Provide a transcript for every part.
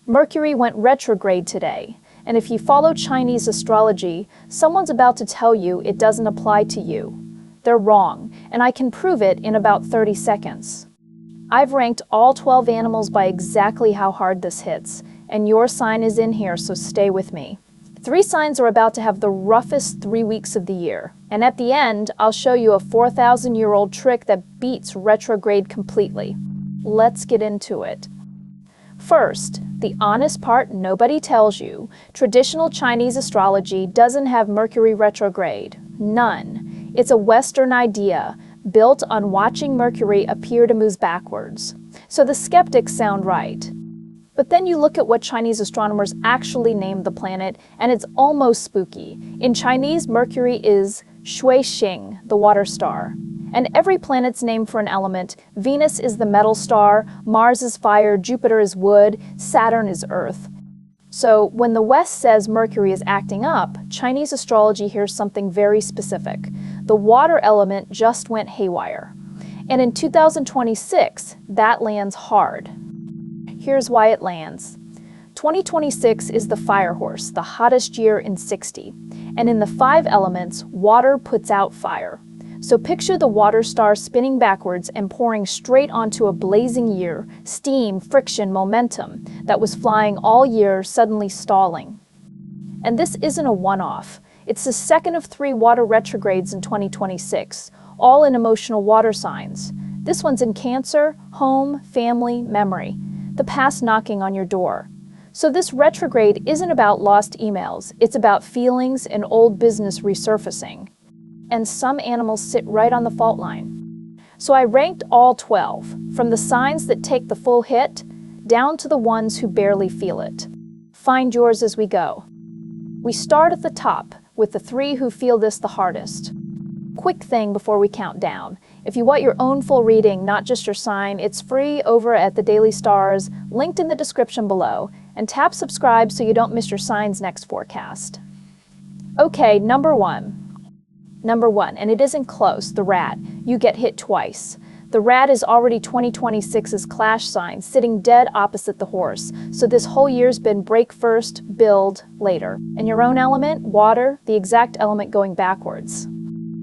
Mercury went retrograde today, and if you follow Chinese astrology, someone's about to tell you it doesn't apply to you. They're wrong, and I can prove it in about 30 seconds. I've ranked all 12 animals by exactly how hard this hits, and your sign is in here, so stay with me. 3 signs are about to have the roughest 3 weeks of the year, and at the end, I'll show you a 4,000-year-old trick that beats retrograde completely. Let's get into it. First, the honest part nobody tells you, traditional Chinese astrology doesn't have Mercury retrograde. None. It's a Western idea, built on watching Mercury appear to move backwards. So the skeptics sound right. But then you look at what Chinese astronomers actually named the planet, and it's almost spooky. In Chinese, Mercury is Shui Xing, the water star. And every planet's named for an element. Venus is the metal star, Mars is fire, Jupiter is wood, Saturn is earth. So when the West says Mercury is acting up, Chinese astrology hears something very specific. The water element just went haywire. And in 2026, that lands hard. Here's why it lands. 2026 is the fire horse, the hottest year in 60. And in the 5 elements, water puts out fire. So picture the water star spinning backwards and pouring straight onto a blazing year, steam, friction, momentum, that was flying all year, suddenly stalling. And this isn't a one-off. It's the second of 3 water retrogrades in 2026, all in emotional water signs. This one's in Cancer, home, family, memory, the past knocking on your door. So this retrograde isn't about lost emails, it's about feelings and old business resurfacing. And some animals sit right on the fault line. So I ranked all 12, from the signs that take the full hit, down to the ones who barely feel it. Find yours as we go. We start at the top, with the 3 who feel this the hardest. Quick thing before we count down. If you want your own full reading, not just your sign, it's free over at the Daily Stars, linked in the description below, and tap subscribe so you don't miss your sign's next forecast. Okay, number 1. Number 1, and it isn't close, the rat. You get hit twice. The rat is already 2026's clash sign, sitting dead opposite the horse. So this whole year's been break first, build later. And your own element, water, the exact element going backwards.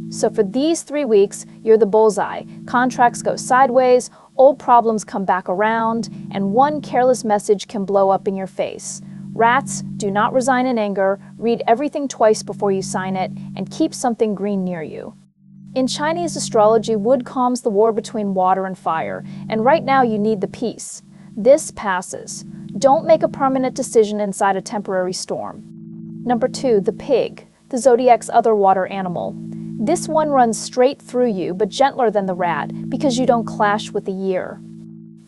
So for these 3 weeks, you're the bullseye. Contracts go sideways, old problems come back around, and one careless message can blow up in your face. Rats, do not resign in anger, read everything twice before you sign it, and keep something green near you. In Chinese astrology, wood calms the war between water and fire, and right now you need the peace. This passes. Don't make a permanent decision inside a temporary storm. Number 2, the pig, the Zodiac's other water animal. This one runs straight through you, but gentler than the rat, because you don't clash with the year.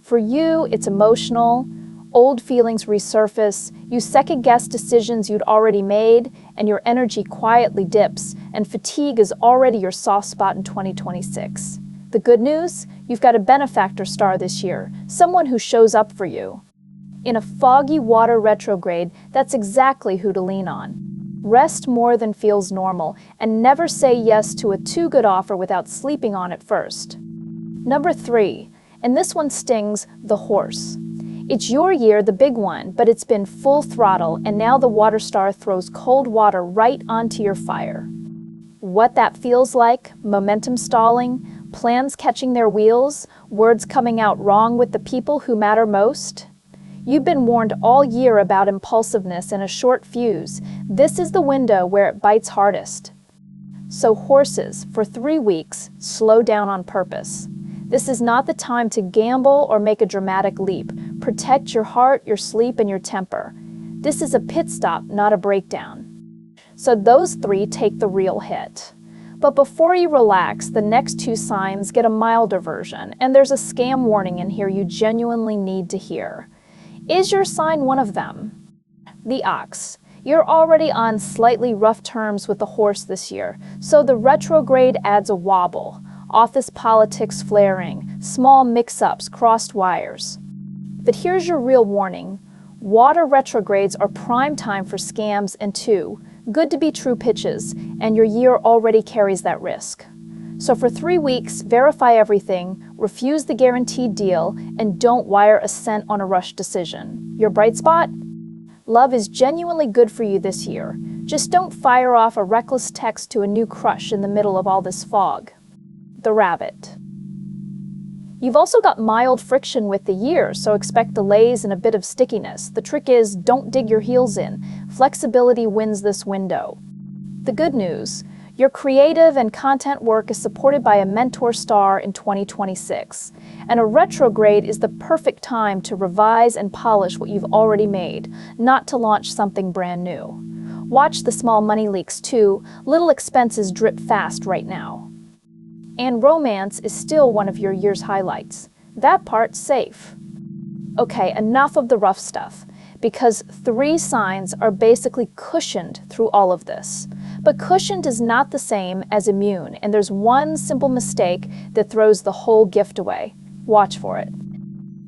For you, it's emotional. Old feelings resurface, you second-guess decisions you'd already made, and your energy quietly dips, and fatigue is already your soft spot in 2026. The good news? You've got a benefactor star this year, someone who shows up for you. In a foggy water retrograde, that's exactly who to lean on. Rest more than feels normal, and never say yes to a too good offer without sleeping on it first. Number 3, and this one stings, the horse. It's your year, the big one, but it's been full throttle, and now the water star throws cold water right onto your fire. What that feels like, momentum stalling, plans catching their wheels, words coming out wrong with the people who matter most. You've been warned all year about impulsiveness and a short fuse. This is the window where it bites hardest. So horses, for 3 weeks, slow down on purpose. This is not the time to gamble or make a dramatic leap. Protect your heart, your sleep, and your temper. This is a pit stop, not a breakdown. So those 3 take the real hit. But before you relax, the next 2 signs get a milder version, and there's a scam warning in here you genuinely need to hear. Is your sign one of them? The ox. You're already on slightly rough terms with the horse this year, so the retrograde adds a wobble. Office politics flaring, small mix-ups, crossed wires. But here's your real warning. Water retrogrades are prime time for scams and good to be true pitches, and your year already carries that risk. So for 3 weeks, verify everything, refuse the guaranteed deal, and don't wire a cent on a rush decision. Your bright spot? Love is genuinely good for you this year. Just don't fire off a reckless text to a new crush in the middle of all this fog. The Rabbit. You've also got mild friction with the year, so expect delays and a bit of stickiness. The trick is, don't dig your heels in. Flexibility wins this window. The good news: your creative and content work is supported by a mentor star in 2026, and a retrograde is the perfect time to revise and polish what you've already made, not to launch something brand new. Watch the small money leaks too. Little expenses drip fast right now. And romance is still one of your year's highlights. That part's safe. Okay, enough of the rough stuff, because 3 signs are basically cushioned through all of this. But cushioned is not the same as immune, and there's one simple mistake that throws the whole gift away. Watch for it.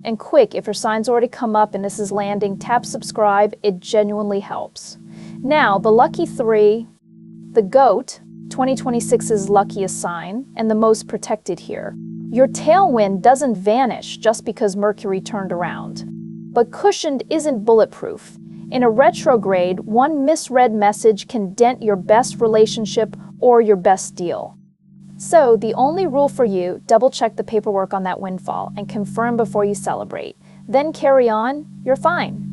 And quick, if your sign's already come up and this is landing, tap subscribe. It genuinely helps. Now, the lucky 3, the goat, 2026's luckiest sign, and the most protected here. Your tailwind doesn't vanish just because Mercury turned around. But cushioned isn't bulletproof. In a retrograde, one misread message can dent your best relationship or your best deal. So, the only rule for you: double-check the paperwork on that windfall and confirm before you celebrate. Then carry on, you're fine.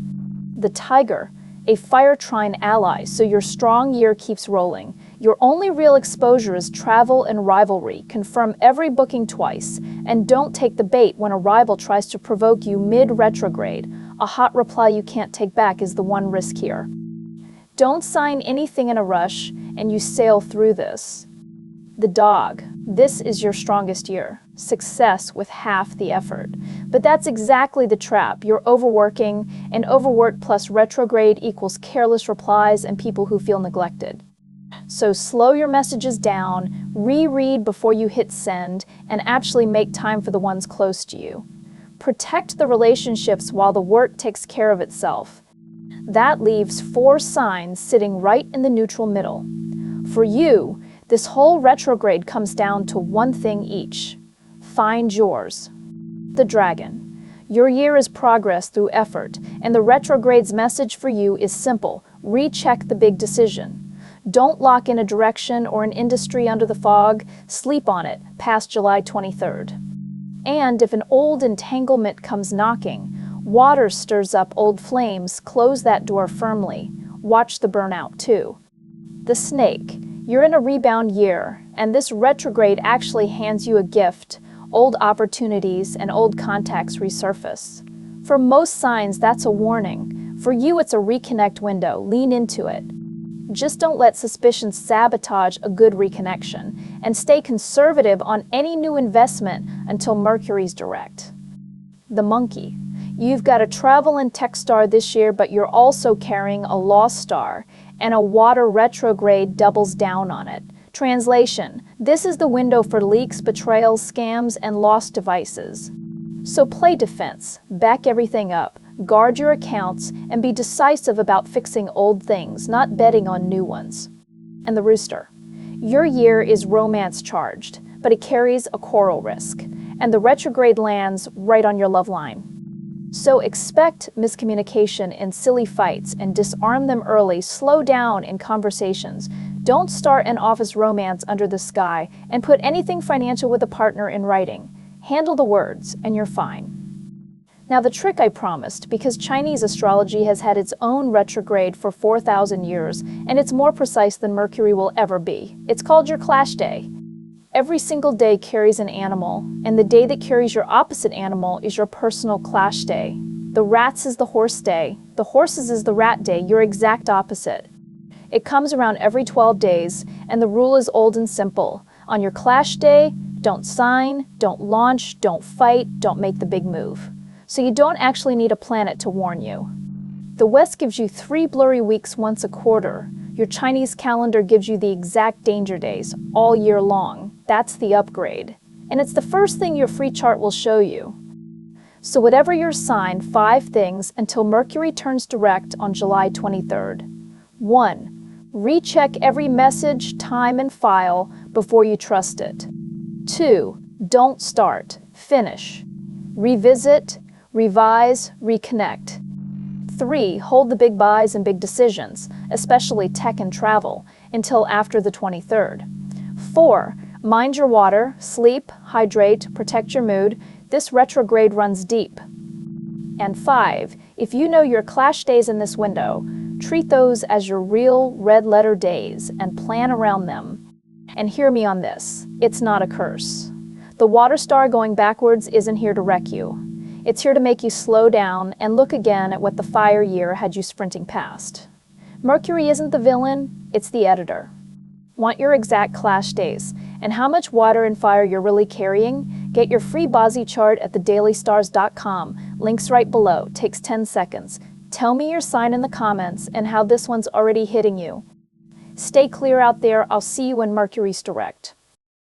The Tiger, a fire trine ally, so your strong year keeps rolling. Your only real exposure is travel and rivalry. Confirm every booking twice, and don't take the bait when a rival tries to provoke you mid-retrograde. A hot reply you can't take back is the one risk here. Don't sign anything in a rush, and you sail through this. The Dog. This is your strongest year. Success with half the effort. But that's exactly the trap. You're overworking, and overwork plus retrograde equals careless replies and people who feel neglected. So slow your messages down, reread before you hit send, and actually make time for the ones close to you. Protect the relationships while the work takes care of itself. That leaves 4 signs sitting right in the neutral middle. For you, this whole retrograde comes down to one thing each. Find yours. The Dragon. Your year is progress through effort, and the retrograde's message for you is simple: recheck the big decision. Don't lock in a direction or an industry under the fog. Sleep on it past July 23rd. And if an old entanglement comes knocking, water stirs up old flames, close that door firmly. Watch the burnout too. The Snake. You're in a rebound year, and this retrograde actually hands you a gift. Old opportunities and old contacts resurface. For most signs, that's a warning. For you, it's a reconnect window. Lean into it. Just don't let suspicion sabotage a good reconnection, and stay conservative on any new investment until Mercury's direct. The Monkey. You've got a travel and tech star this year, but you're also carrying a lost star, and a water retrograde doubles down on it. Translation: this is the window for leaks, betrayals, scams, and lost devices. So play defense, back everything up, guard your accounts, and be decisive about fixing old things, not betting on new ones. And the Rooster. Your year is romance charged, but it carries a quarrel risk, and the retrograde lands right on your love line. So expect miscommunication and silly fights, and disarm them early. Slow down in conversations. Don't start an office romance under the sky, and put anything financial with a partner in writing. Handle the words, and you're fine. Now the trick I promised, because Chinese astrology has had its own retrograde for 4,000 years, and it's more precise than Mercury will ever be. It's called your clash day. Every single day carries an animal, and the day that carries your opposite animal is your personal clash day. The Rat's is the horse day, the horse's is the rat day, your exact opposite. It comes around every 12 days, and the rule is old and simple. On your clash day, don't sign, don't launch, don't fight, don't make the big move. So you don't actually need a planet to warn you. The West gives you 3 blurry weeks once a quarter. Your Chinese calendar gives you the exact danger days all year long. That's the upgrade. And it's the first thing your free chart will show you. So whatever your sign, 5 things until Mercury turns direct on July 23rd. 1. Recheck every message, time, and file before you trust it. 2. Don't start, finish. Revisit, revise, reconnect. 3. Hold the big buys and big decisions, especially tech and travel, until after the 23rd. 4. Mind your water, sleep, hydrate, protect your mood. This retrograde runs deep. And 5. If you know your clash days in this window, treat those as your real red-letter days and plan around them. And hear me on this, it's not a curse. The water star going backwards isn't here to wreck you. It's here to make you slow down and look again at what the fire year had you sprinting past. Mercury isn't the villain, it's the editor. Want your exact clash days and how much water and fire you're really carrying? Get your free BaZi chart at thedailystars.com. Links right below. Takes 10 seconds. Tell me your sign in the comments and how this one's already hitting you. Stay clear out there. I'll see you when Mercury's direct.